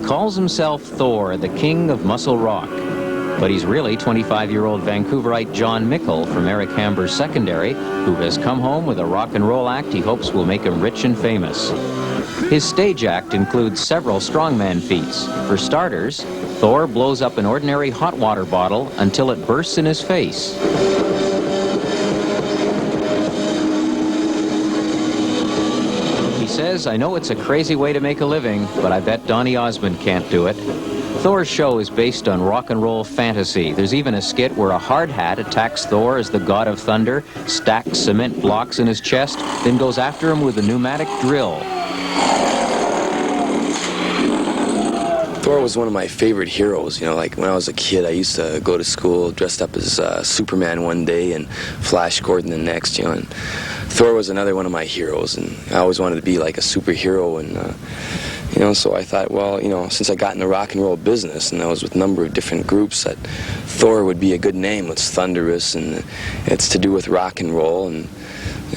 calls himself Thor, the king of muscle rock. But he's really 25-year-old Vancouverite John Mickle from Eric Hamber's Secondary, who has come home with a rock and roll act he hopes will make him rich and famous. His stage act includes several strongman feats. For starters, Thor blows up an ordinary hot water bottle until it bursts in his face. He says, "I know it's a crazy way to make a living, but I bet Donny Osmond can't do it." Thor's show is based on rock and roll fantasy. There's even a skit where a hard hat attacks Thor as the god of thunder, stacks cement blocks in his chest, then goes after him with a pneumatic drill. Thor was one of my favorite heroes. You know, like when I was a kid, I used to go to school dressed up as Superman one day and Flash Gordon the next, you know, and Thor was another one of my heroes, and I always wanted to be like a superhero, and you know, so I thought, well, you know, since I got in the rock and roll business and I was with a number of different groups, that Thor would be a good name. It's thunderous and it's to do with rock and roll, and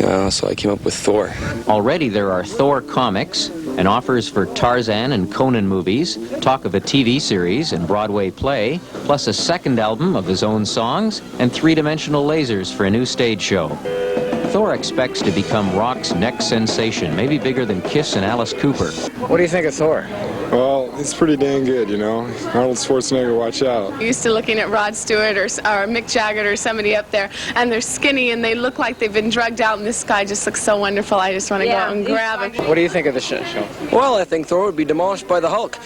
you know, so I came up with Thor. Already there are Thor comics and offers for Tarzan and Conan movies, talk of a TV series and Broadway play, plus a second album of his own songs and three-dimensional lasers for a new stage show. Thor expects to become rock's next sensation, maybe bigger than Kiss and Alice Cooper. What do you think of Thor? Well, he's pretty dang good, you know. Arnold Schwarzenegger, watch out. Used to looking at Rod Stewart or Mick Jagger or somebody up there, and they're skinny and they look like they've been drugged out, and this guy just looks so wonderful. I just want to go out and grab him. What do you think of the show? Well, I think Thor would be demolished by the Hulk.